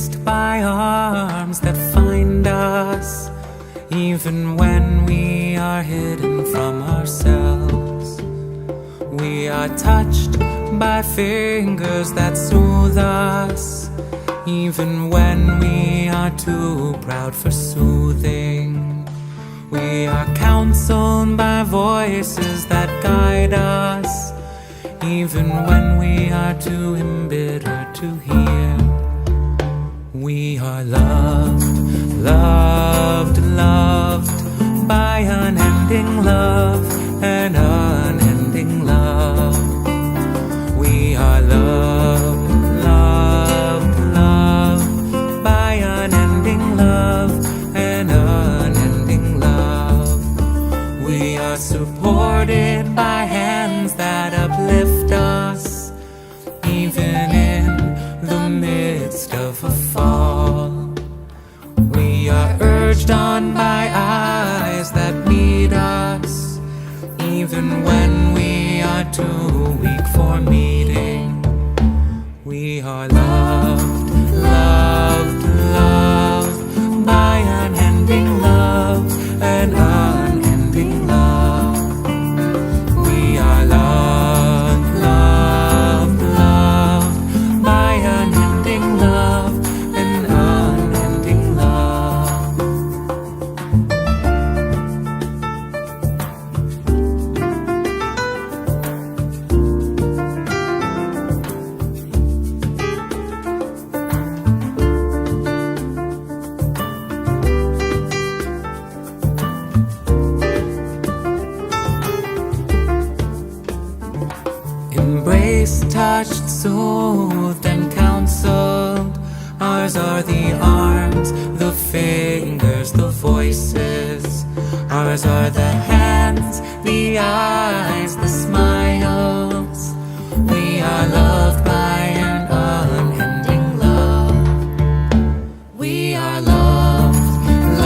embraced by arms that find us, even when we are hidden from ourselves. We are touched by fingers that soothe us, even when we are too proud for soothing. We are counseled by voices that guide us, even when we are too embittered to hear. We are loved, loved, loved by unending love and unending love. We are loved, loved, loved by unending love and unending love. We are supported by hands that uplift us, even in the midst of a fall. We are urged on by eyes that meet us, even when we are too weak for meeting. We are loved, loved, loved by unending love and unending love. We are loved, loved, loved by unending love and unending love. Embraced, touched, soothed, and counseled. Ours are the arms, the fingers, the voices. Ours are the hands, the eyes, the smiles. We are loved by an unending love. We are loved,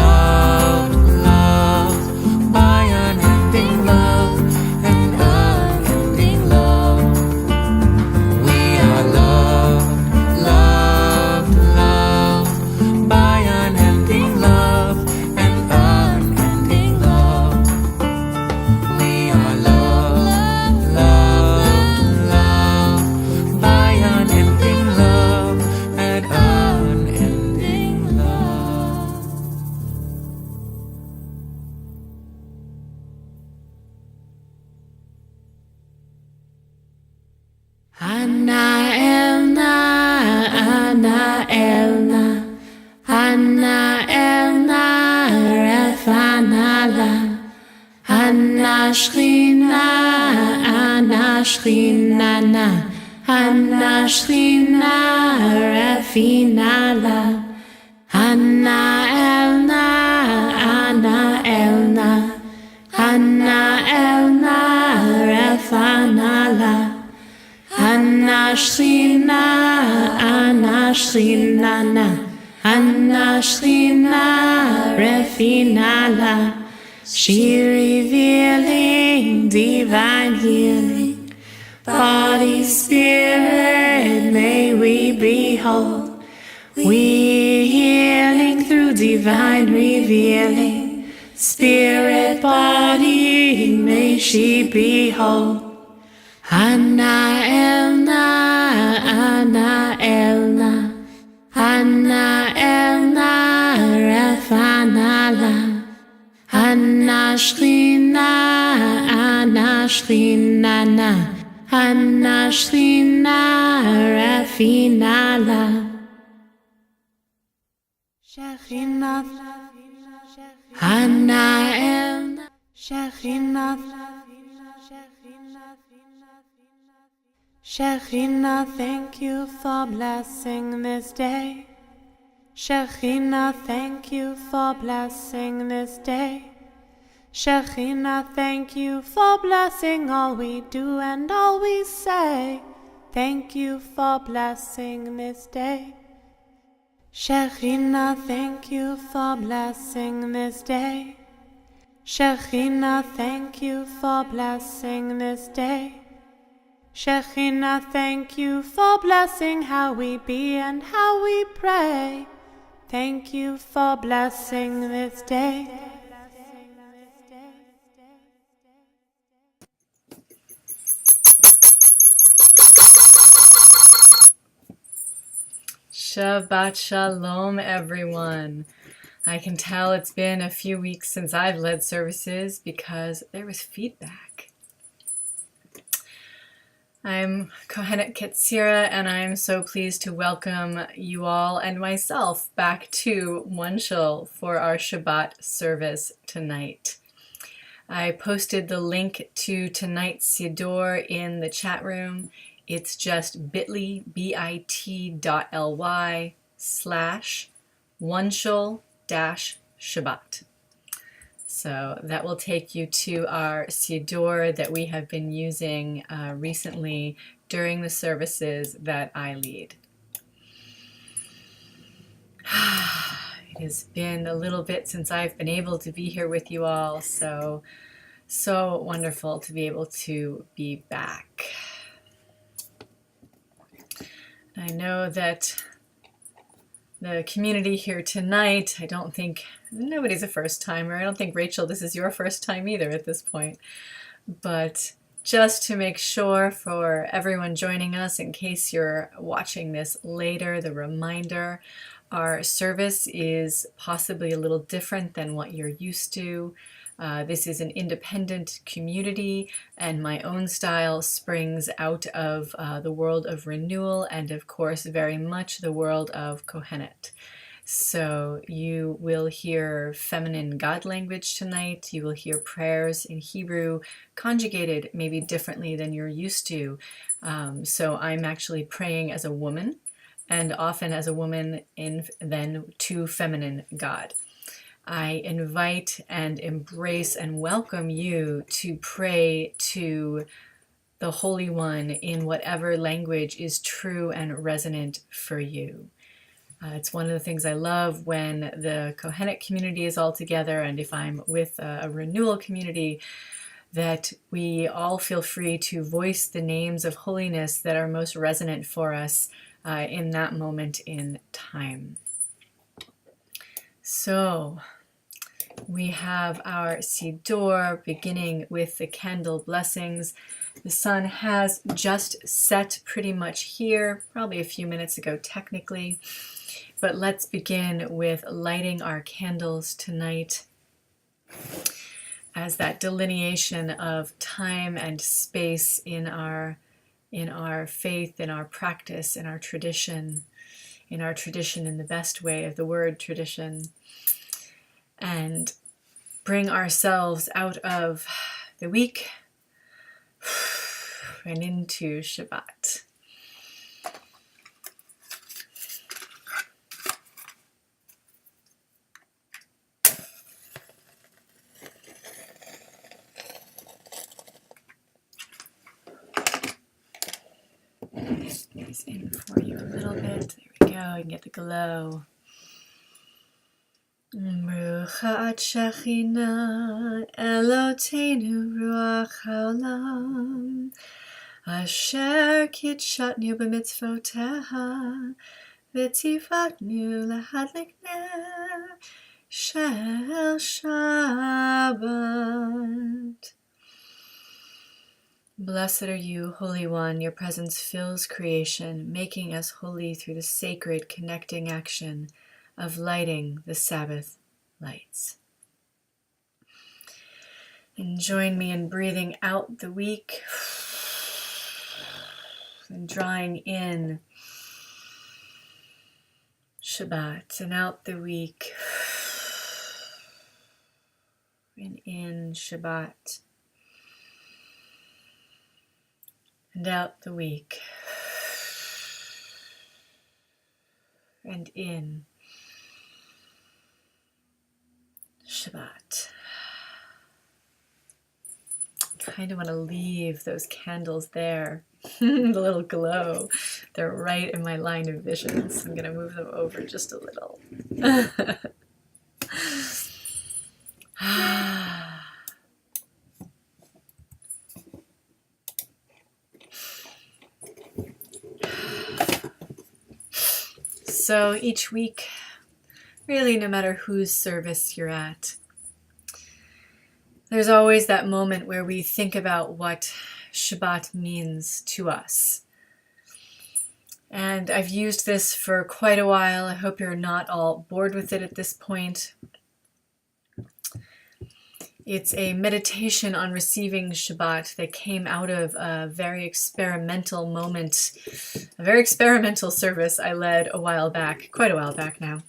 loved, loved by unending love and unending love. We are loved, loved, loved by unending love and unending love. We are loved, loved, loved by unending love and unending love. Anna Elna, Anna Elna, Anna Elna, Refanala, Anna Shrina, Anna Shrinana, Anna Shrina, Refinala, Anna Elna, Anna Elna, Anna Elna, Refanala. Anna Shrina, Anna Shrinana, Anna Shrina, Refinala. She revealing divine healing, body, spirit, may we behold. We healing through divine revealing, spirit, body, may she behold. Anna Elna, Anna Elna, Anna Elna, Refanala, Anna Shrina, Anna Shrinana, Anna Shrina, Refinala. Shekhinah, Anna Elna, Shekhinah. Shekhinah, thank you for blessing this day. Shekhinah, thank you for blessing this day. Shekhinah, thank you for blessing all we do and all we say. Thank you for blessing this day. Shekhinah, thank you for blessing this day. Shekhinah, thank you for blessing this day. Shekhinah, thank you for blessing how we be and how we pray. Thank you for blessing this day. Shabbat Shalom, everyone. I can tell it's been a few weeks since I've led services because there was feedback. I'm Kohenet Ketzirah, and I'm so pleased to welcome you all and myself back to OneShul for our Shabbat service tonight. I posted the link to tonight's Siddur in the chat room. It's just bit.ly/OneShul-Shabbat. So that will take you to our Siddur that we have been using recently during the services that I lead. It has been a little bit since I've been able to be here with you all, so wonderful to be able to be back. I know that the community here tonight, I don't think, nobody's a first timer. I don't think, Rachel, this is your first time either at this point. But just to make sure for everyone joining us, in case you're watching this later, the reminder, our service is possibly a little different than what you're used to. This is an independent community, and my own style springs out of the world of renewal and, of course, very much the world of Kohenet. So you will hear feminine God language tonight. You will hear prayers in Hebrew conjugated maybe differently than you're used to. So I'm actually praying as a woman, and often as a woman then to feminine God. I invite and embrace and welcome you to pray to the Holy One in whatever language is true and resonant for you. It's one of the things I love when the Kohenet community is all together, and if I'm with a renewal community, that we all feel free to voice the names of holiness that are most resonant for us in that moment in time. So, we have our Siddur beginning with the candle blessings. The sun has just set pretty much here, probably a few minutes ago technically. But let's begin with lighting our candles tonight as that delineation of time and space in our faith, in our practice, in our tradition in the best way of the word tradition, and bring ourselves out of the week and into Shabbat. Squeeze in for you a little bit. There we go. You can get the glow. Baruch Shekhinah Eloteinu Ruach Haolam Asher Kidshatnu b'mitzvoteha v'tifatnu lahadlik ner shel Shabbat. Blessed are you, Holy One. Your presence fills creation, making us holy through the sacred connecting action of lighting the Sabbath lights. And join me in breathing out the week and drawing in Shabbat, and out the week and in Shabbat, and out the week and in Shabbat. Kind of want to leave those candles there, the little glow. They're right in my line of vision, so I'm going to move them over just a little. So each week, really no matter whose service you're at, there's always that moment where we think about what Shabbat means to us. And I've used this for quite a while. I hope you're not all bored with it at this point. It's a meditation on receiving Shabbat that came out of a very experimental moment, a very experimental service I led a while back, quite a while back now,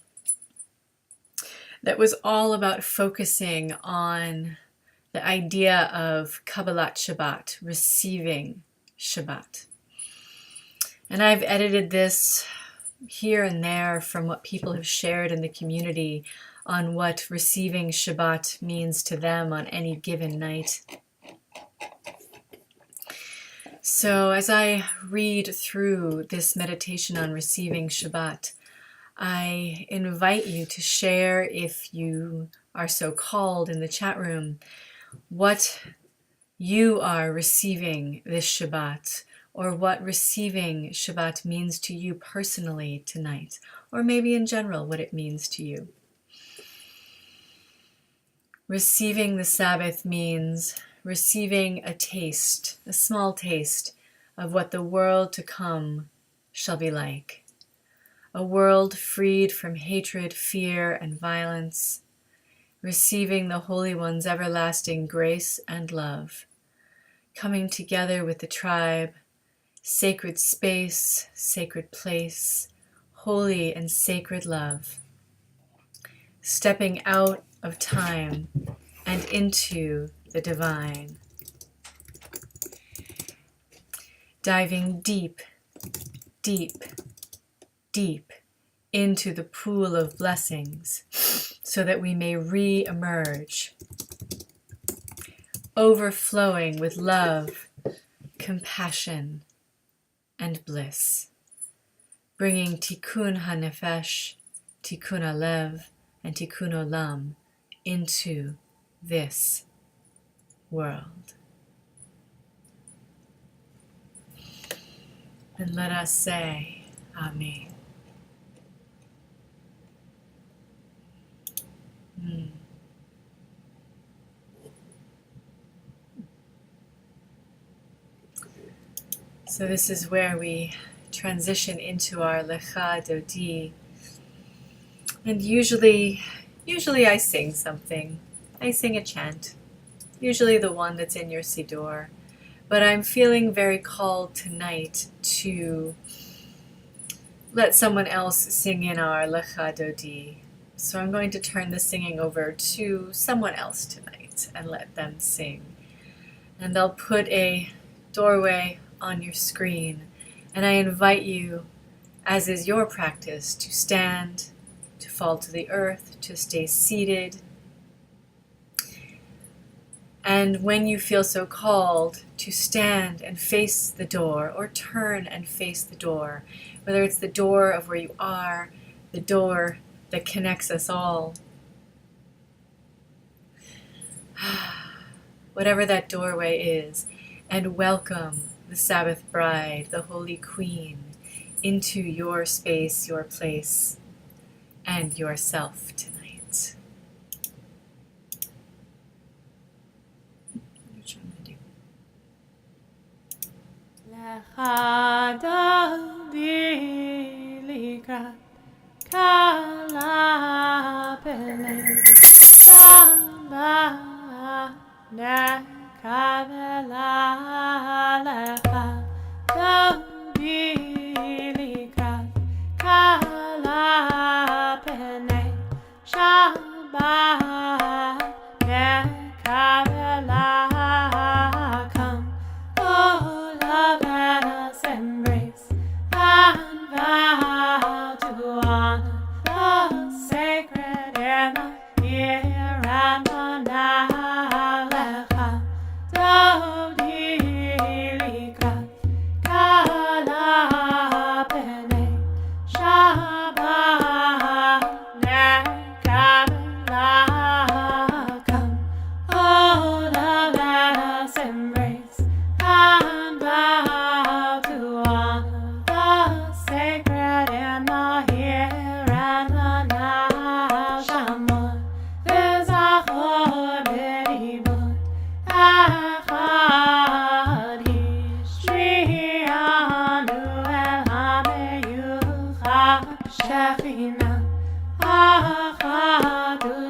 that was all about focusing on the idea of Kabbalat Shabbat, receiving Shabbat. And I've edited this here and there from what people have shared in the community on what receiving Shabbat means to them on any given night. So as I read through this meditation on receiving Shabbat, I invite you to share, if you are so called in the chat room, what you are receiving this Shabbat, or what receiving Shabbat means to you personally tonight, or maybe in general what it means to you. Receiving the Sabbath means receiving a taste, a small taste, of what the world to come shall be like. A world freed from hatred, fear, and violence. Receiving the Holy One's everlasting grace and love. Coming together with the tribe, sacred space, sacred place, holy and sacred love. Stepping out of time and into the divine. Diving deep, deep, deep into the pool of blessings so that we may re-emerge, overflowing with love, compassion, and bliss, bringing tikkun hanefesh, tikkun halev, and tikkun olam into this world. And let us say, Amen. So this is where we transition into our Lecha Dodi. And usually I sing something. I sing a chant, usually the one that's in your Siddur. But I'm feeling very called tonight to let someone else sing in our Lecha Dodi. So I'm going to turn the singing over to someone else tonight and let them sing. And I'll put a doorway on your screen, and I invite you, as is your practice, to stand, to fall to the earth, to stay seated. And when you feel so called, to stand and face the door, or turn and face the door, whether it's the door of where you are, the door that connects us all. Whatever that doorway is, and welcome the Sabbath bride, the Holy Queen, into your space, your place, and yourself tonight. Lecha Dodi likrat kala pelei Shabbat nekavela lecha Dodi likrat kala pelei Shabbat nekavela. Come, oh love, let us embrace and vow to honor the sacred in the here and the now. Lecha Dodi likrat kala penei Shabbat nekavela.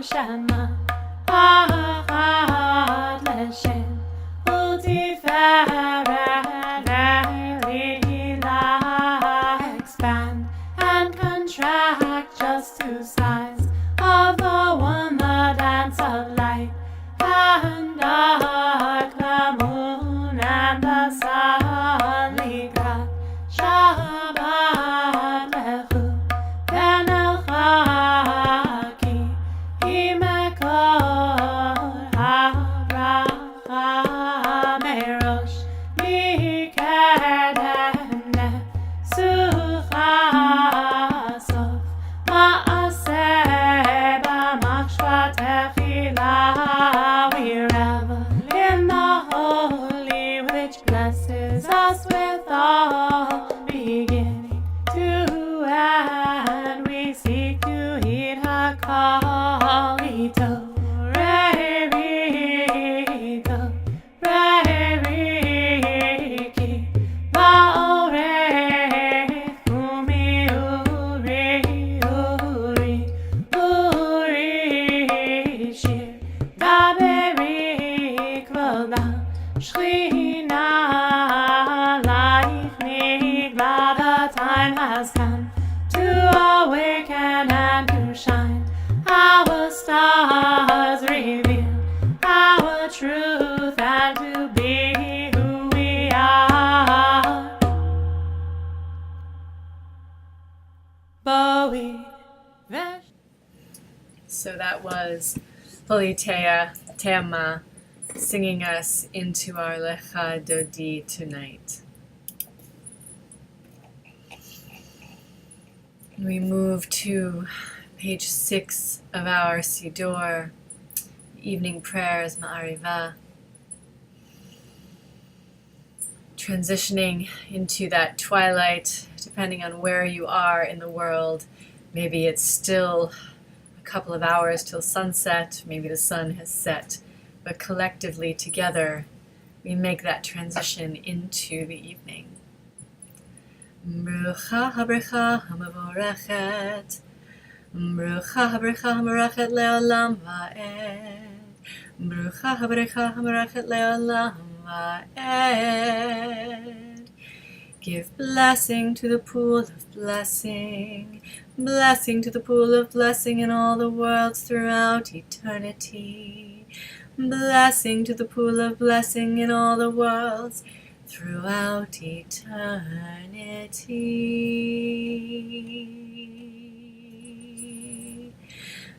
Shema Echad L'Shem U'Tiferet Ve'Lilah. Expand and contract just two sides of the one, the dance of light and dark, the moon and the sun. Likrat Shabbat lechu v'nelchaki imekol habracha merosh mikedem nesucha sof ma'aseh b'machshvat tefillah. We revel in the holy, which blesses us with all beginning to end. We seek to heed HaKol Ito Re'Riko Re'Riki Va'orech Umi Uri Uri Uri Shir Daberi Kvodam Shechina Laich Nigla. The time has come to awaken and to shine. Our stars reveal our truth and to be who we are. Bowie Vesh. So that was Holy Taya Mâ singing us into our Lecha Dodi tonight. We move to page 6 of our Siddur, evening prayers, Ma'ariva. Transitioning into that twilight, depending on where you are in the world. Maybe it's still a couple of hours till sunset, maybe the sun has set, but collectively together we make that transition into the evening. Brucha habrecha hamavorachet, Brucha habrecha hamavorachet leolam va'ed, Brucha habrecha hamavorachet leolam va'ed. Give blessing to the pool of blessing, blessing to the pool of blessing in all the worlds throughout eternity, blessing to the pool of blessing in all the worlds throughout eternity.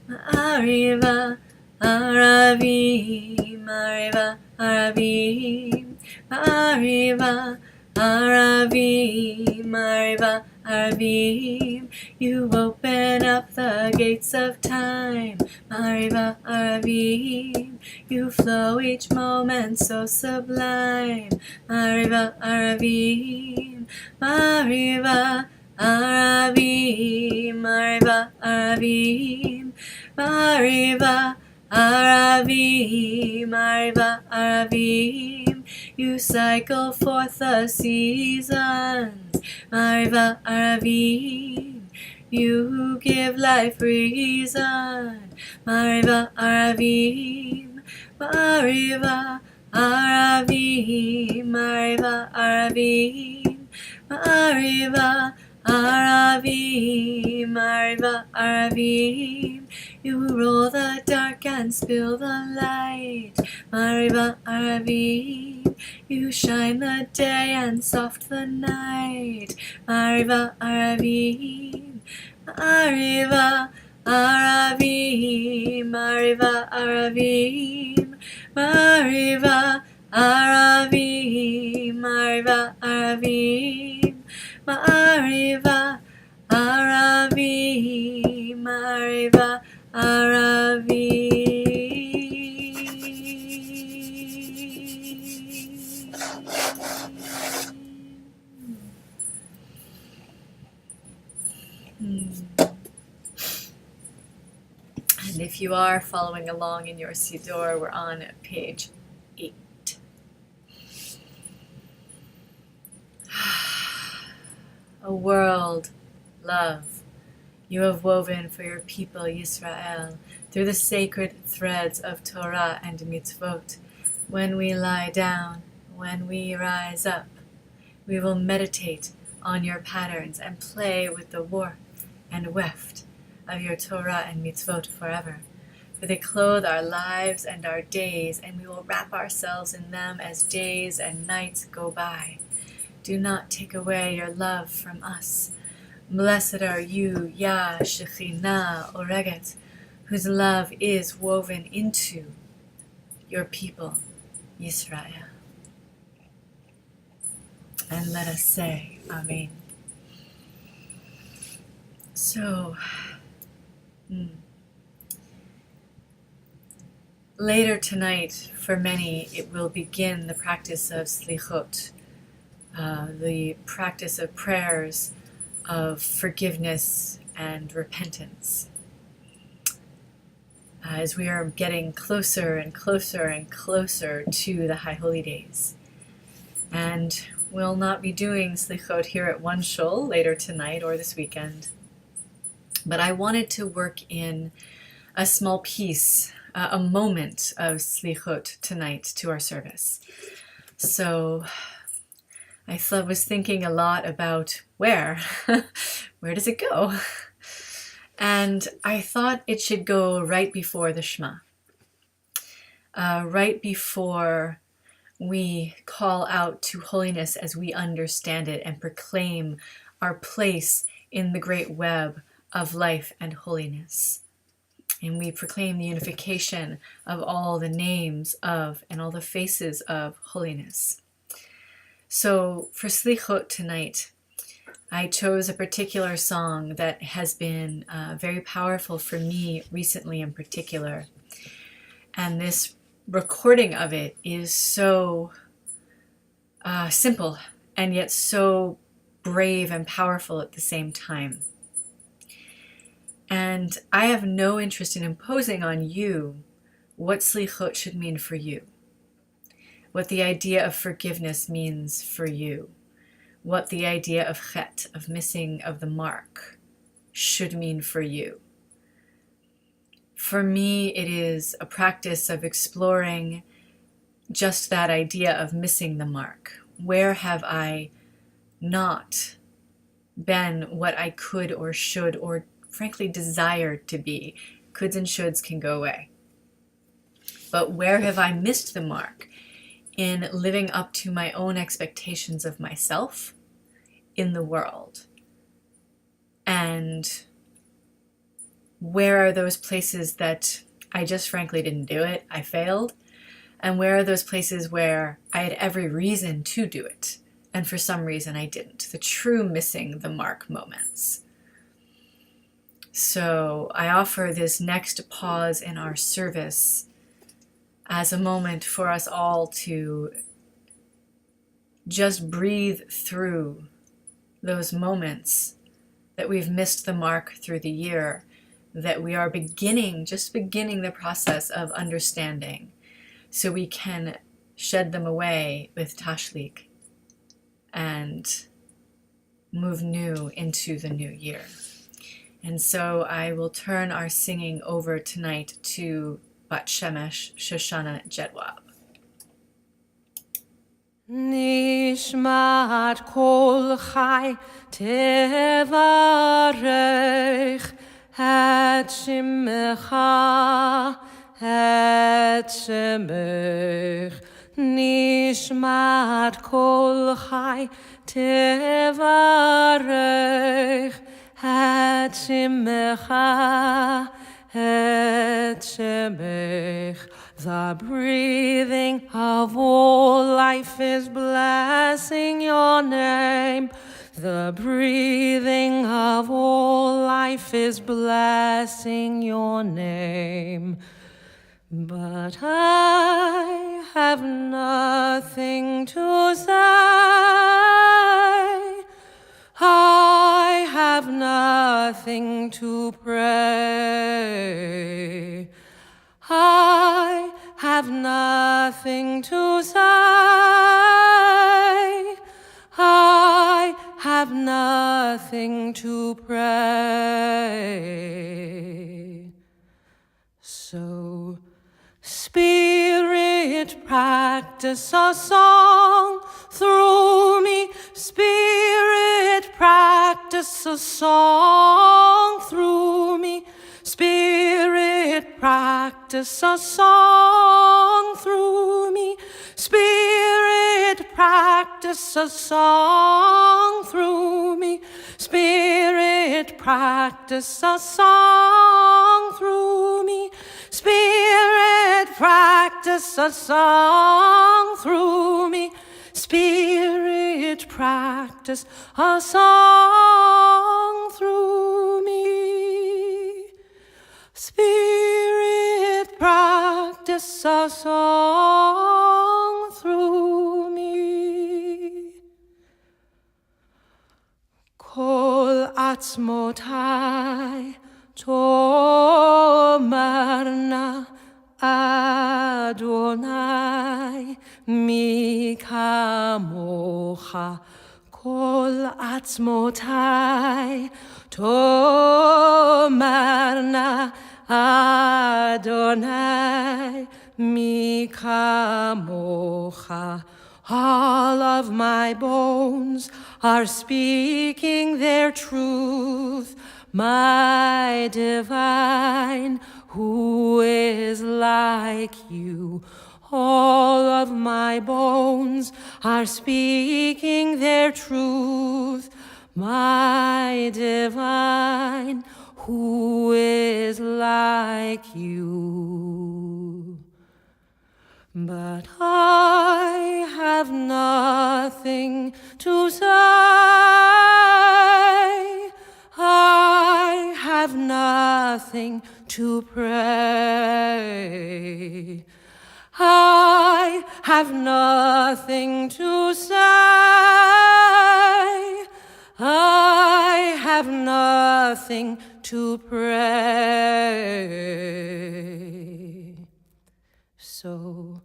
Ma'ariva Aravim, Ma'ariva Aravim, Ma'ariva Aravim, Ma'ariva Aravim. You open up the gates of time, Ma'ariva Aravim. You flow each moment so sublime, Ma'ariva Aravim, Ma'ariva Aravim, Ma'ariva Aravim, Ma'ariva Aravim, Ma'ariva Aravim. You cycle forth the seasons, Ma'ariva Aravim. You give life reason, Ma'ariva Aravim, Ma'ariva Aravim, Ma'ariva Aravim, Ma'ariva Aravim, Ma'ariva Aravim. You roll the dark and spill the light, Ma'ariva Aravim. You shine the day and soft the night, Ma'ariva Aravim, Ma'ariva Aravim, Ma'ariva Aravim, Ma'ariva Aravim, Ma'ariva Aravim, Ma'ariva Aravim, Ma'ariva Aravim. And if you are following along in your Siddur, we're on page 8. A world, love, you have woven for your people Yisrael through the sacred threads of Torah and mitzvot. When we lie down, when we rise up, we will meditate on your patterns and play with the warp and weft of your Torah and mitzvot forever. For they clothe our lives and our days, and we will wrap ourselves in them as days and nights go by. Do not take away your love from us. Blessed are you, Yah Shekhinah Oreget, whose love is woven into your people, Yisrael. And let us say, Amen. So, later tonight, for many, it will begin the practice of slichot, the practice of prayers of forgiveness and repentance. As we are getting closer and closer and closer to the High Holy Days. And we'll not be doing slichot here at OneShul later tonight or this weekend. But I wanted to work in a small piece, a moment of slichot tonight to our service. So I was thinking a lot about where does it go? And I thought it should go right before the Shema, right before we call out to holiness as we understand it and proclaim our place in the great web of life and holiness. And we proclaim the unification of all the names of and all the faces of holiness. So for Slichot tonight, I chose a particular song that has been very powerful for me recently in particular. And this recording of it is so simple and yet so brave and powerful at the same time. And I have no interest in imposing on you what slichot should mean for you, what the idea of forgiveness means for you, what the idea of chet, of missing of the mark, should mean for you. For me, it is a practice of exploring just that idea of missing the mark. Where have I not been what I could or should or frankly desired to be? Coulds and shoulds can go away. But where have I missed the mark in living up to my own expectations of myself in the world? And where are those places that I just frankly didn't do it, I failed? And where are those places where I had every reason to do it, and for some reason I didn't? The true missing the mark moments. So I offer this next pause in our service as a moment for us all to just breathe through those moments that we've missed the mark through the year, that we are just beginning the process of understanding, so we can shed them away with tashlik and move new into the new year. And so I will turn our singing over tonight to Bat Shemesh Shoshana Jedwab. Nishmat kol chai tevarech et shimcha et shemech. Nishmat kol chai tevarech et shimcha et shemech. The breathing of all life is blessing your name. The breathing of all life is blessing your name. But I have nothing to say. I have nothing to pray. I have nothing to say. I have nothing nothing to pray. So, Spirit, practice a song through me. Spirit, practice a song through me. Spirit, practice a song through me. Spirit, practice a song through me. Spirit, practice a song through me. Spirit, practice a song through me. Spirit, practice a song through me. Spirit, practice a song through me. Kol atzmotai tomarna Adonai mi kamocha. Kol atzmotai tomarna Adonai mi kamocha. All of my bones are speaking their truth. My divine, who is like you? All of my bones are speaking their truth. My divine, who is like you? But I have nothing to say. I have nothing to pray. I have nothing to say. I have nothing to pray. So,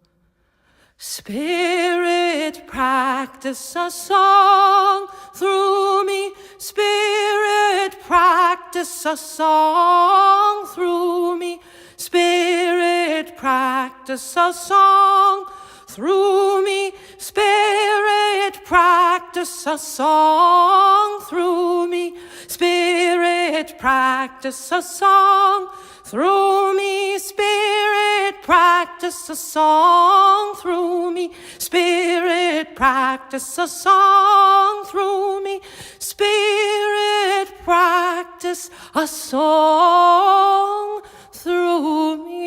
Spirit, practice a song through me. Spirit, practice a song through me. Spirit, practice a song through me. Spirit, practice a song through me. Spirit, practice a song through me. Spirit, practice a song through me. Spirit, practice a song through me. Spirit, practice a song through me.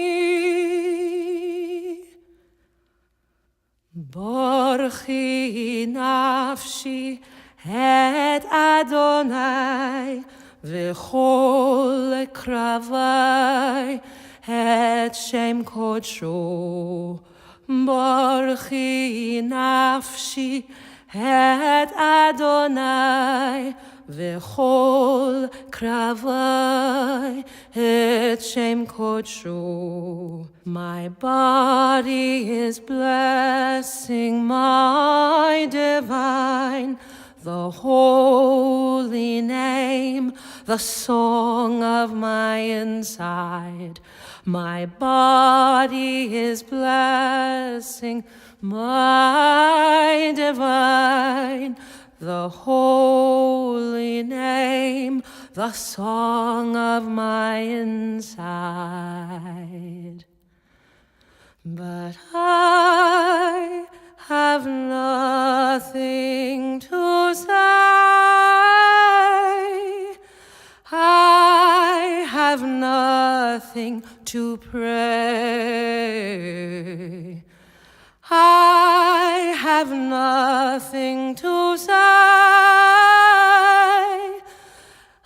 Borchi nafshi et Adonai v'chol kravai et shem kodsho. Borchi nafshi et Adonai v'chol kravai et shem kodsho. My body is blessing my divine, the holy name, the song of my inside. My body is blessing my divine, the holy name, the song of my inside. But I have nothing to say. I have nothing to pray. I have nothing to say.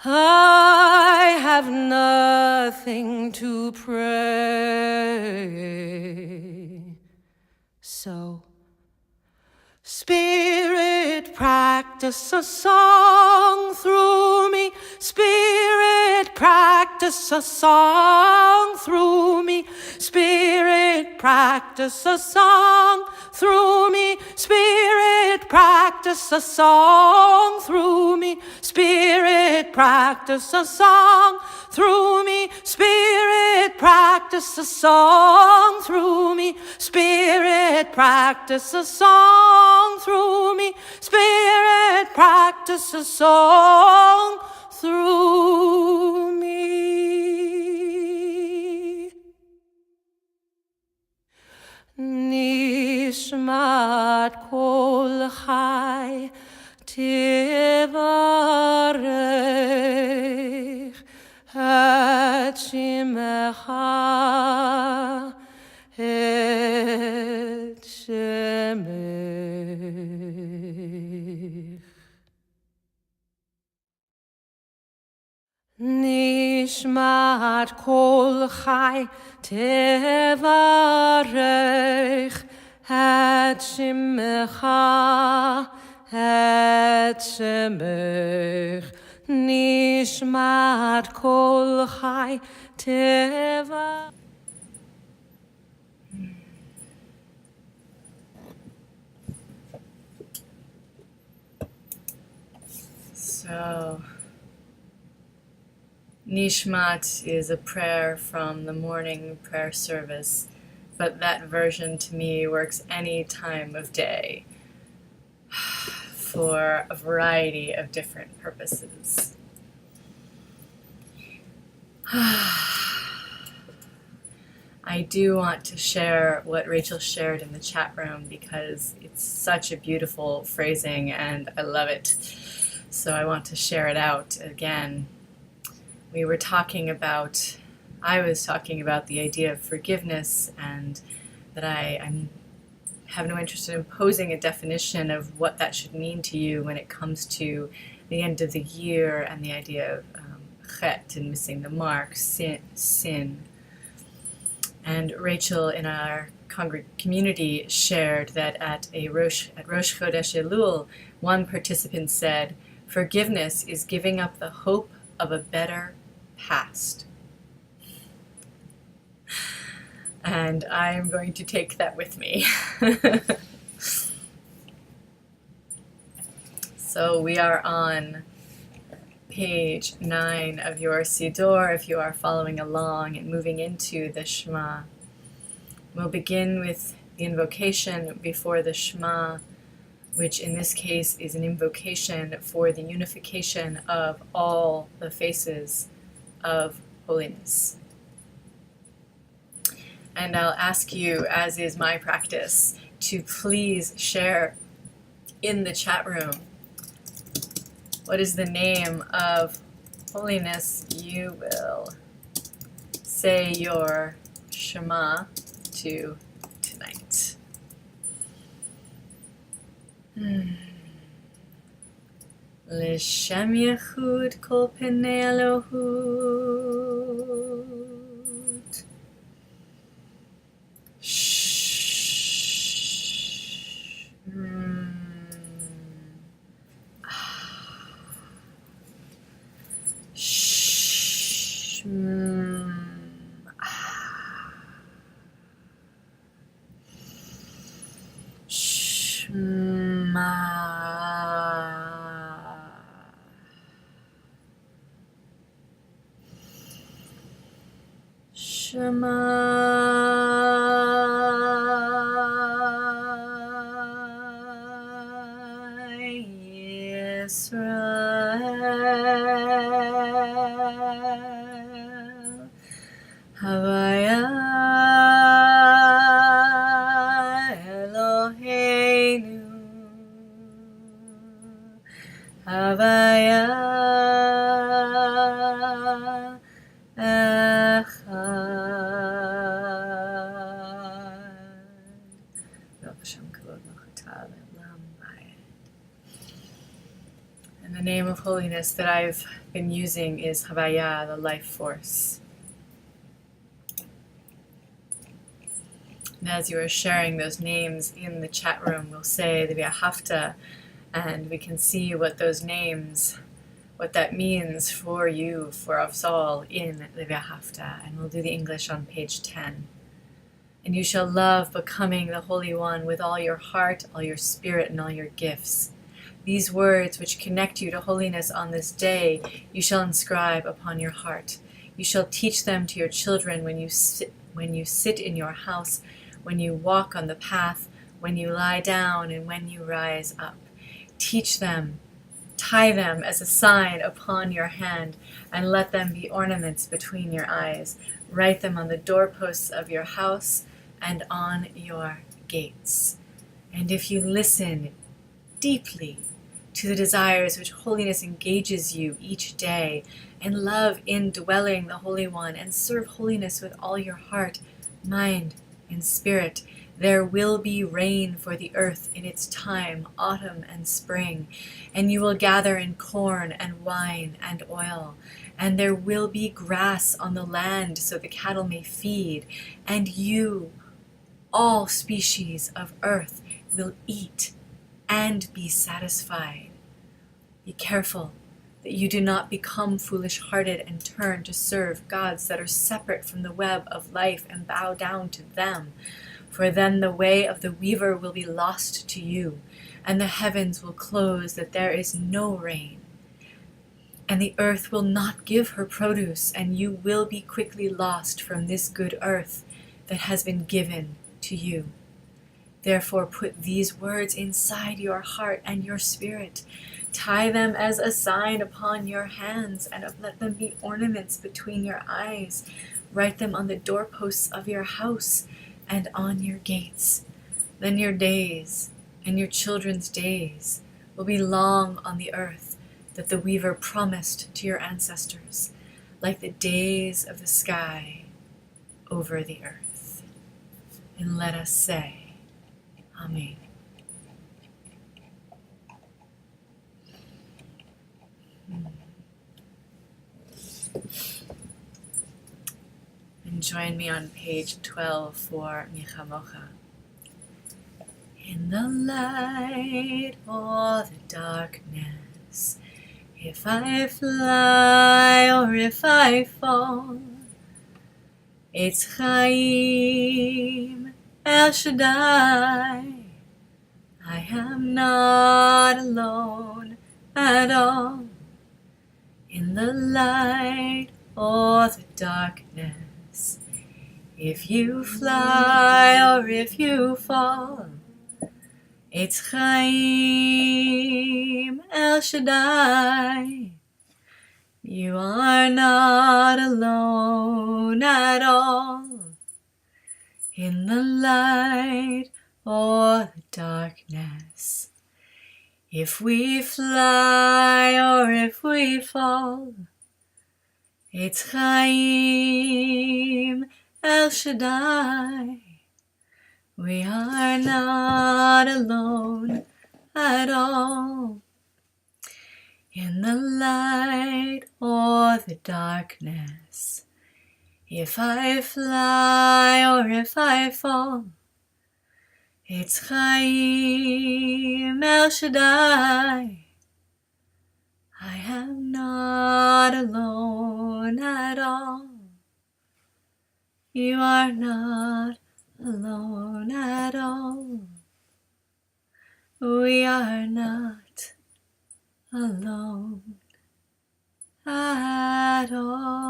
I have nothing to pray. So, Spirit, practice a song through me. Spirit, practice practice a song through me. Spirit, practice a song through me. Spirit, practice a song through me. Spirit, practice a song through me. Spirit, practice a song through me. Spirit, practice a song through me. Spirit, practice a song through me. Nishmat kol chai tivarech et shimecha et shemech. Nishmat kol chai tevarech et shimecha et shemech. Nishmat kol chai tevarech. So, Nishmat is a prayer from the morning prayer service, but that version to me works any time of day for a variety of different purposes. I do want to share what Rachel shared in the chat room because it's such a beautiful phrasing and I love it. So I want to share it out again. I was talking about the idea of forgiveness and that I have no interest in imposing a definition of what that should mean to you when it comes to the end of the year and the idea of chet and missing the mark, sin. And Rachel in our community shared that at Rosh Chodesh Elul, one participant said, "Forgiveness is giving up the hope of a better past." And I'm going to take that with me. So we are on page 9 of your Siddur, if you are following along and moving into the Shema. We'll begin with the invocation before the Shema, which in this case is an invocation for the unification of all the faces of holiness. And I'll ask you, as is my practice, to please share in the chat room what is the name of holiness you will say your Shema to tonight. L'shem Yechud kol penei Elohut. Yisrael, Havaya Eloheinu, Havaya and the name of holiness that I've been using is Havaya, the life force. And as you are sharing those names in the chat room, we'll say the V'ahavta, and we can see what those names what that means for you, for us all in the V'ahavta. And we'll do the English on page 10. And you shall love becoming the Holy One with all your heart, all your spirit, and all your gifts. These words which connect you to holiness on this day, you shall inscribe upon your heart. You shall teach them to your children when you sit in your house, when you walk on the path, when you lie down, and when you rise up. Teach them, tie them as a sign upon your hand, and let them be ornaments between your eyes. Write them on the doorposts of your house and on your gates. And if you listen deeply to the desires which holiness engages you each day, and love indwelling the Holy One, and serve holiness with all your heart, mind, and spirit, there will be rain for the earth in its time, autumn and spring, and you will gather in corn and wine and oil, and there will be grass on the land so the cattle may feed, and you, all species of earth, will eat and be satisfied. Be careful that you do not become foolish-hearted and turn to serve gods that are separate from the web of life and bow down to them. For then the way of the weaver will be lost to you, and the heavens will close that there is no rain. And the earth will not give her produce, and you will be quickly lost from this good earth that has been given to you. Therefore put these words inside your heart and your spirit. Tie them as a sign upon your hands, and let them be ornaments between your eyes. Write them on the doorposts of your house and on your gates. Then your days and your children's days will be long on the earth that the weaver promised to your ancestors, like the days of the sky over the earth. And let us say, Amen. And join me on page 12 for Michamocha. In the light or the darkness, if I fly or if I fall, it's Chaim El Shaddai. I am not alone at all. In the light or the darkness, if you fly or if you fall, it's Chaim El Shaddai. You are not alone at all. In the light or the darkness, if we fly or if we fall, it's Chaim El Shaddai. We are not alone at all. In the light or the darkness, if I fly or if I fall, it's Chaim El Shaddai. I am not alone at all. You are not alone at all. We are not alone at all.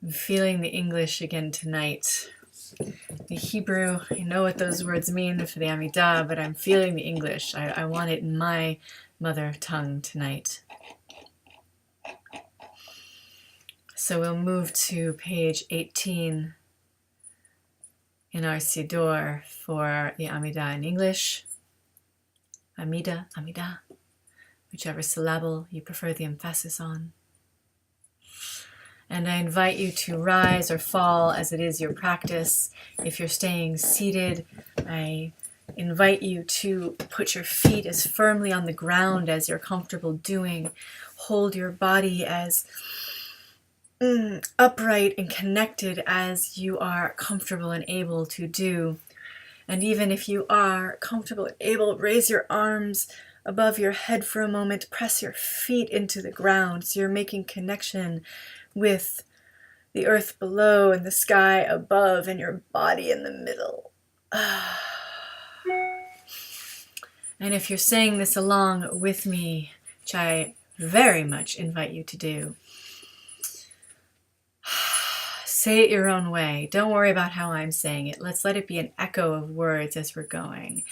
I'm feeling the English again tonight. The Hebrew, I know what those words mean for the Amidah, but I'm feeling the English. I want it in my mother tongue tonight. So we'll move to page 18 in our Siddur for the Amidah in English. Amidah, whichever syllable you prefer the emphasis on. And I invite you to rise or fall as it is your practice. If you're staying seated, I invite you to put your feet as firmly on the ground as you're comfortable doing. Hold your body as upright and connected as you are comfortable and able to do. And even if you are comfortable and able, raise your arms above your head for a moment. Press your feet into the ground so you're making connection with the earth below and the sky above and your body in the middle. And if you're saying this along with me, which I very much invite you to do, say it your own way. Don't worry about how I'm saying it. Let's let it be an echo of words as we're going.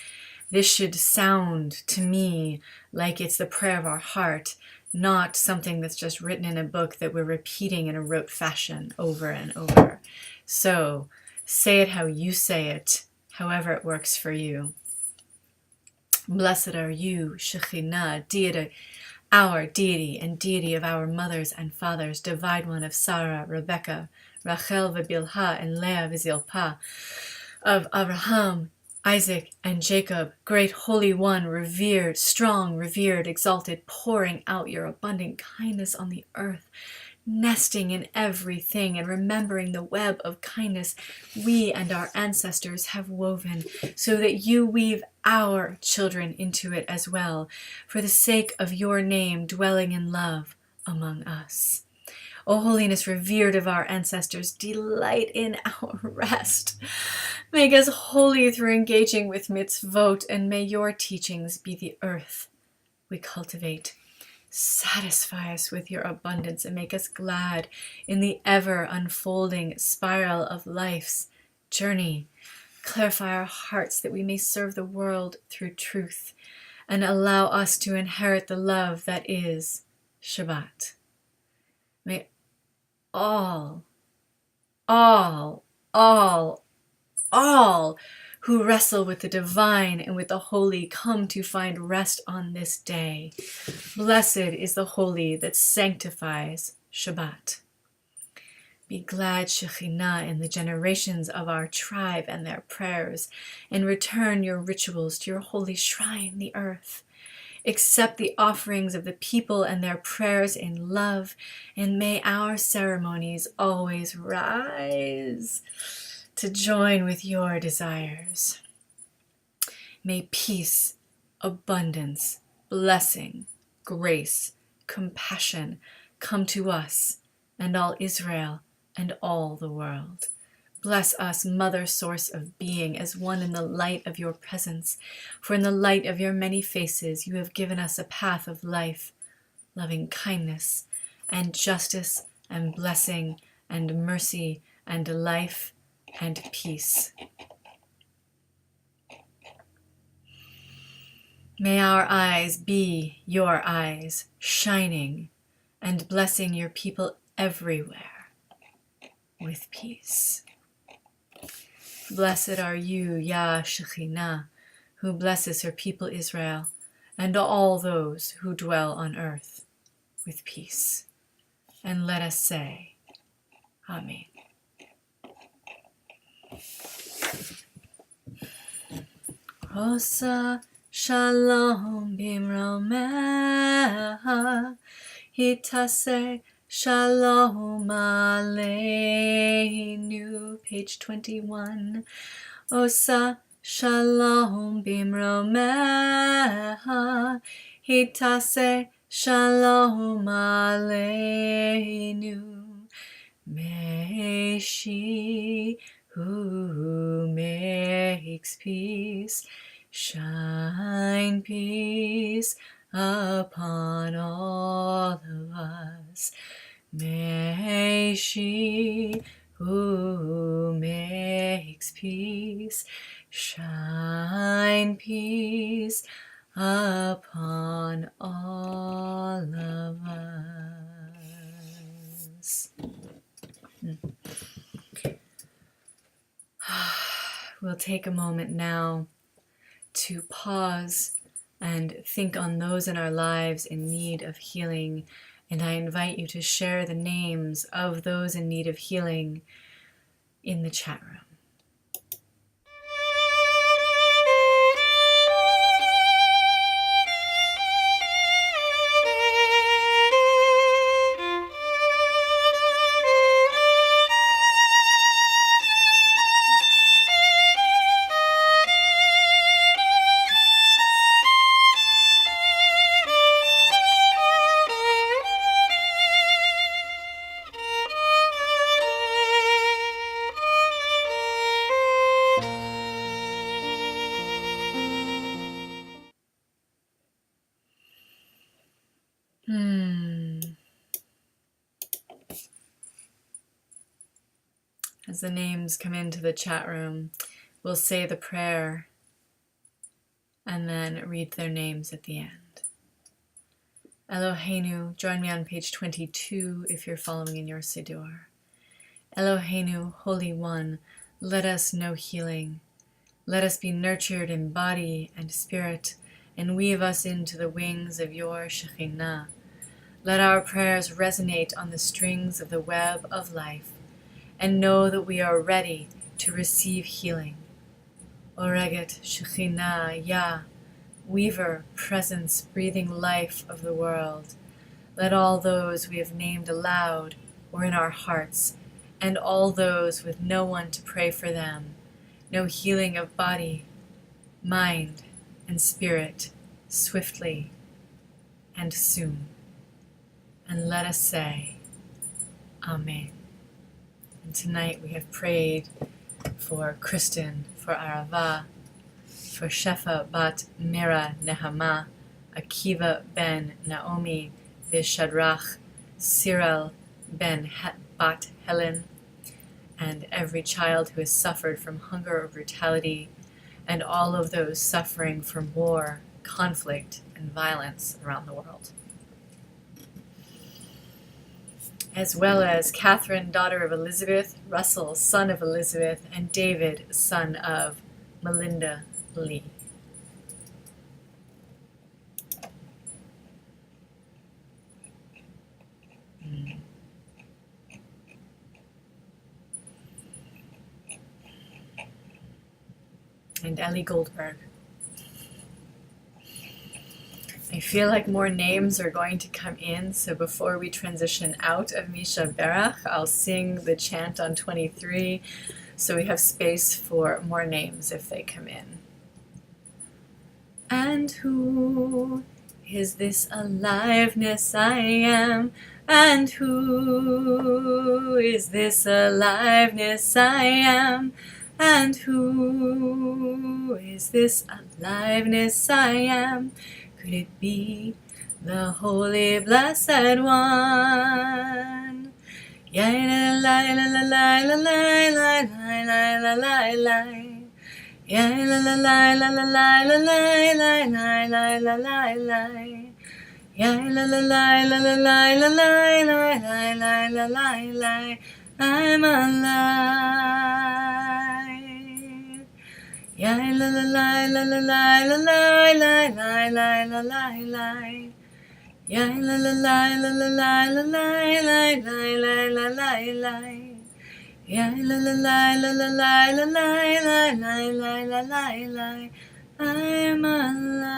This should sound to me like it's the prayer of our heart, not something that's just written in a book that we're repeating in a rote fashion over and over. So say it how you say it, however it works for you. Blessed are you, Shekhinah, deity, our deity and deity of our mothers and fathers, divine one of Sarah, Rebecca, Rachel v'Bilhah, and Leah v'Zilpah, of Abraham, Isaac, and Jacob, great Holy One, revered, strong, revered, exalted, pouring out your abundant kindness on the earth, nesting in everything and remembering the web of kindness we and our ancestors have woven, so that you weave our children into it as well, for the sake of your name dwelling in love among us. O holiness revered of our ancestors, delight in our rest. Make us holy through engaging with mitzvot, and may your teachings be the earth we cultivate. Satisfy us with your abundance and make us glad in the ever unfolding spiral of life's journey. Clarify our hearts that we may serve the world through truth, and allow us to inherit the love that is Shabbat. May all who wrestle with the divine and with the holy come to find rest on this day. Blessed is the holy that sanctifies Shabbat. Be glad, Shekhinah, in the generations of our tribe and their prayers, and return your rituals to your holy shrine, the earth. Accept the offerings of the people and their prayers in love, and may our ceremonies always rise to join with your desires. May peace, abundance, blessing, grace, compassion come to us and all Israel and all the world. Bless us, Mother Source of Being, as one in the light of your presence, for in the light of your many faces you have given us a path of life, loving kindness, and justice, and blessing, and mercy, and life, and peace. May our eyes be your eyes, shining and blessing your people everywhere with peace. Blessed are you, Yah Shekhinah, who blesses her people Israel and all those who dwell on earth with peace. And let us say, Amen. Osa shalom bimromeha, hitase shalom aleinu. Page 21. Osa shalom bimromeha, hitase shalom aleinu. May she who makes peace shine peace upon all of us. May she who makes peace shine peace upon all of us. We'll take a moment now to pause and think on those in our lives in need of healing. And I invite you to share the names of those in need of healing in the chat room. As the names come into the chat room, we'll say the prayer and then read their names at the end. Eloheinu, join me on page 22 if you're following in your Siddur. Eloheinu, Holy One, let us know healing. Let us be nurtured in body and spirit, and weave us into the wings of your Shekhinah. Let our prayers resonate on the strings of the web of life, and know that we are ready to receive healing. Oreget Shekhinah Yah, weaver, presence, breathing life of the world. Let all those we have named aloud or in our hearts, and all those with no one to pray for them, know healing of body, mind, and spirit swiftly and soon. And let us say, Amen. And tonight we have prayed for Kristen, for Arava, for Shefa bat Mira Nehama, Akiva ben Naomi Vishadrach, Cyril ben bat Helen, and every child who has suffered from hunger or brutality, and all of those suffering from war, conflict, and violence around the world. As well as Catherine, daughter of Elizabeth, Russell, son of Elizabeth, and David, son of Melinda Lee. And Ellie Goldberg. I feel like more names are going to come in, so before we transition out of Misha Berach, I'll sing the chant on 23, so we have space for more names if they come in. And who is this aliveness I am? And who is this aliveness I am? And who is this aliveness I am? Could it be the Holy Blessed One? Ya la la la la la la la la la la la la. Ya la la la la la la la la la la la la la. Ya la la la la la la la la la la la la. I'm alive. Ya la la la la la la la la la la la la la. Ya la la la la la la la la la la la la. Ya la la la la la la la la la la. I'm alive.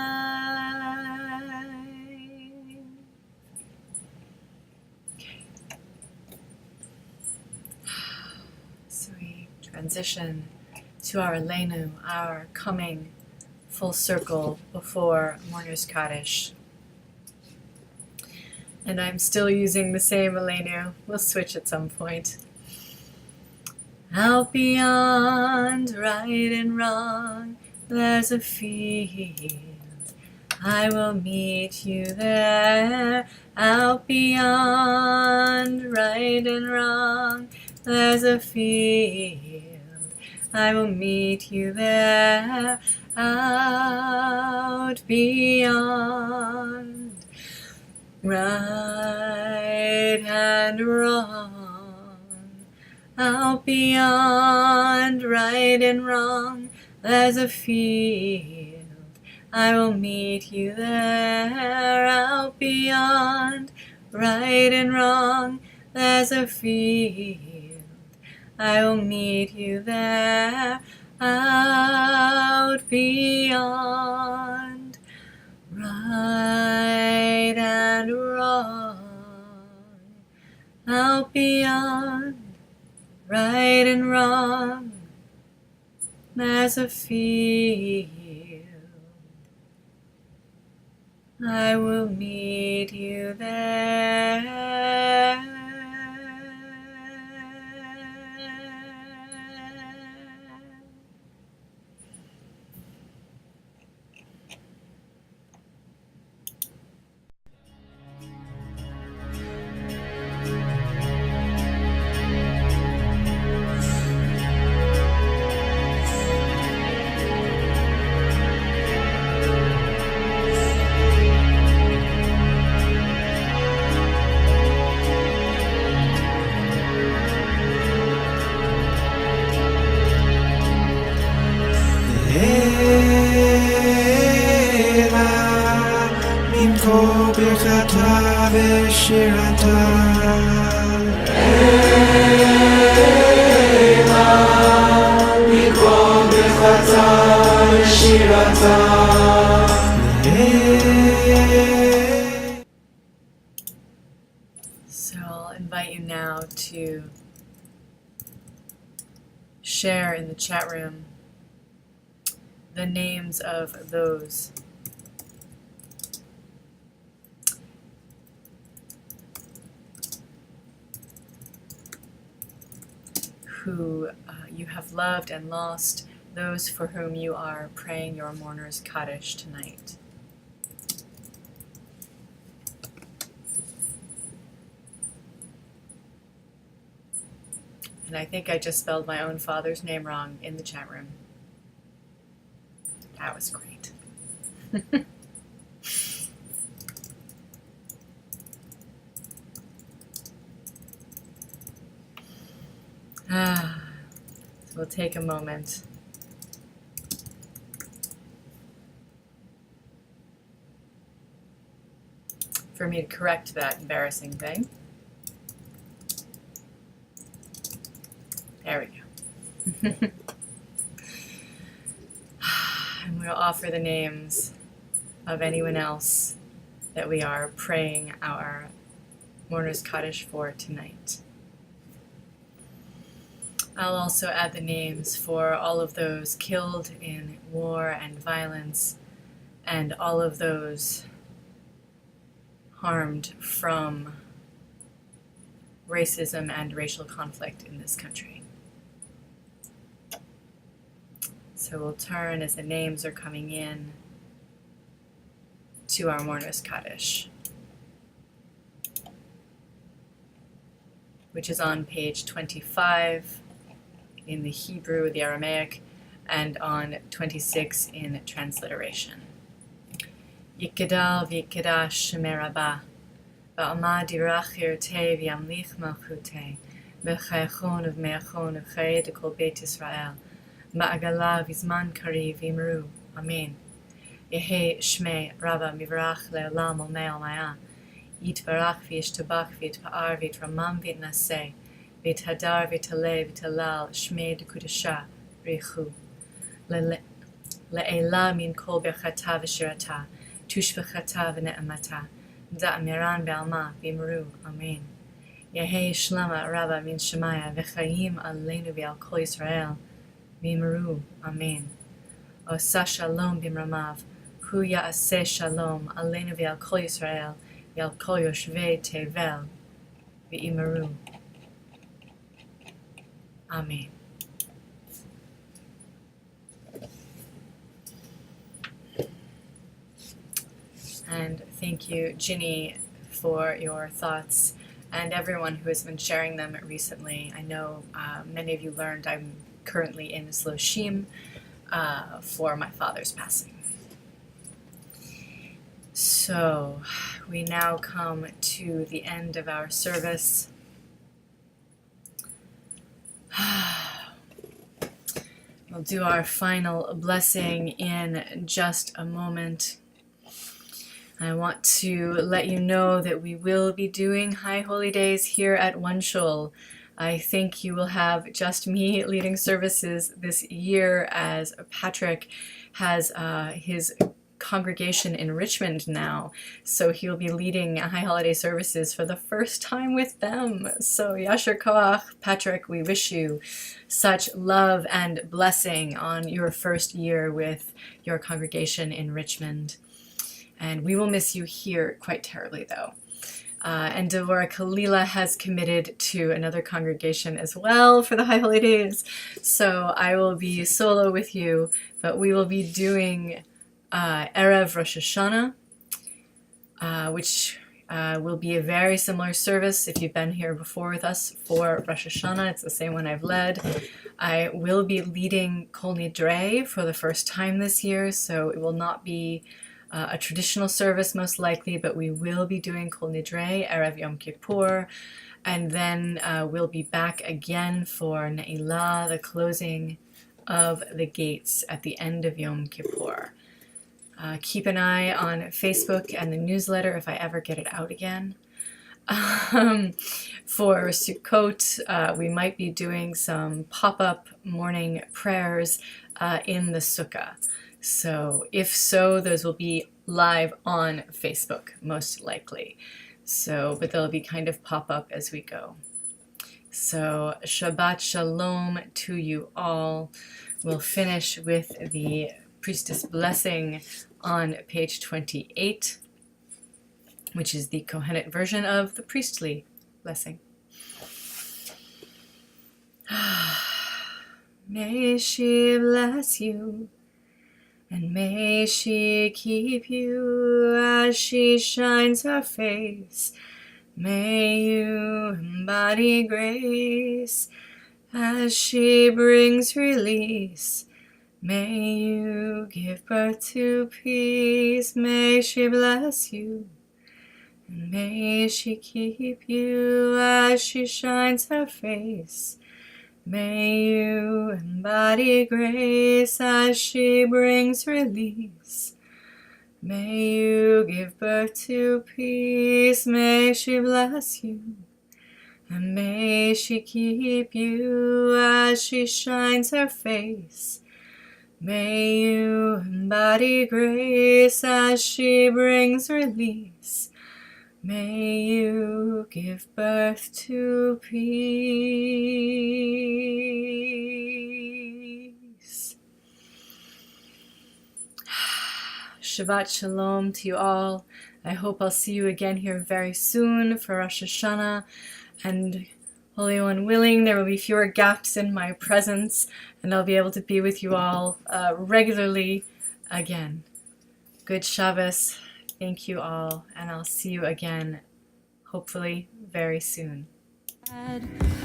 Okay. So we transition to our Leinu, our coming full circle before Mourner's Kaddish. And I'm still using the same Leinu. We'll switch at some point. Out beyond right and wrong, there's a field. I will meet you there. Out beyond right and wrong, there's a field. I will meet you there. Out beyond right and wrong, out beyond right and wrong, there's a field. I will meet you there. Out beyond right and wrong, there's a field. I will meet you there. Out beyond right and wrong, out beyond right and wrong, there's a field. I will meet you there. ברכתה ושירתה. לקרוא ברכתה ושירתה. So I'll invite you now to share in the chat room the names of those who you have loved and lost, those for whom you are praying your mourner's Kaddish tonight. And I think I just spelled my own father's name wrong in the chat room. That was great. So we'll take a moment for me to correct that embarrassing thing. There we go. And we'll offer the names of anyone else that we are praying our mourner's Kaddish for tonight. I'll also add the names for all of those killed in war and violence, and all of those harmed from racism and racial conflict in this country. So we'll turn as the names are coming in to our mourner's Kaddish, which is on page 25 in the Hebrew, the Aramaic, and on 26 in transliteration. Yikadal v'yikadash shemerabah, v'amad yirachir te v'yamlich malchute, v'chayachon v'meachon v'chayed kol Beit Yisrael, ma'agala v'zman kari v'imru, amen. Yehe shmei rabba mivrach le'olam olmei olmaya, yitbarach v'yishtabach v'yitpa'ar v'yitramam v'yitnaseh, v'yithadar v'yitale v'yitalal shmei d'kudasha v'yichu. Le'ela min kol berchata v'shirata, tushbechata v'ne'amata, da'amiran v'alma v'imru, amen. Yehe shlama rabba min shemaya v'chayim aleinu v'al kol Yisrael, v'imru, amen. Osa shalom b'mramav, hu ya'aseh shalom aleinu v'al kol Yisrael, v'al kol yoshvei tevel, v'imru, amen. And thank you, Ginny, for your thoughts, and everyone who has been sharing them recently. I know many of you learned I'm currently in Sloshim for my father's passing. So we now come to the end of our service. We'll do our final blessing in just a moment. I want to let you know that we will be doing High Holy Days here at OneShul. I think you will have just me leading services this year, as Patrick has his congregation in Richmond now, so he'll be leading High Holiday services for the first time with them. So Yasher Koach, Patrick, we wish you such love and blessing on your first year with your congregation in Richmond. And we will miss you here quite terribly, though. And Devorah Kalila has committed to another congregation as well for the High Holy Days. So I will be solo with you, but we will be doing Erev Rosh Hashanah, which will be a very similar service if you've been here before with us for Rosh Hashanah. It's the same one I've led. I will be leading Kol Nidrei for the first time this year, so it will not be a traditional service most likely, but we will be doing Kol Nidrei, Erev Yom Kippur, and then we'll be back again for Ne'ilah, the closing of the gates at the end of Yom Kippur. Keep an eye on Facebook and the newsletter if I ever get it out again. For Sukkot, we might be doing some pop-up morning prayers in the sukkah. So if so, those will be live on Facebook, most likely. So, but they'll be kind of pop-up as we go. So Shabbat Shalom to you all. We'll finish with the priestess blessing on page 28, which is the Kohenet version of the priestly blessing. May she bless you, and may she keep you as she shines her face. May you embody grace as she brings release. May you give birth to peace. May she bless you, and may she keep you as she shines her face. May you embody grace as she brings release. May you give birth to peace. May she bless you, and may she keep you as she shines her face. May you embody grace as she brings release. May you give birth to peace. Shabbat Shalom to you all. I hope I'll see you again here very soon for Rosh Hashanah. And Holy One willing, there will be fewer gaps in my presence, and I'll be able to be with you all regularly again. Good Shabbos. Thank you all, and I'll see you again, hopefully, very soon.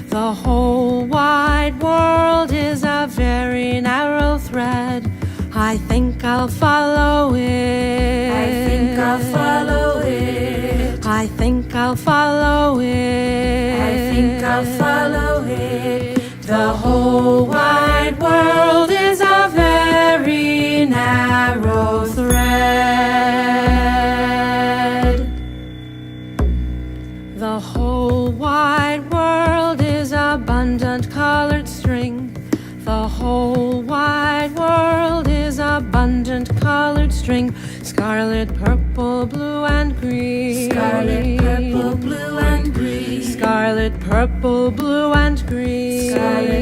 The whole wide world is a very narrow thread. I think I'll follow it. I think I'll follow it. I think I'll follow it. I think I'll follow it. The whole wide world is a very narrow thread. The whole wide world is abundant colored string. The whole wide world is abundant colored string. Scarlet, purple, blue, and green. Scarlet, purple, blue, and green. Scarlet, purple, blue, and green. Scarlet,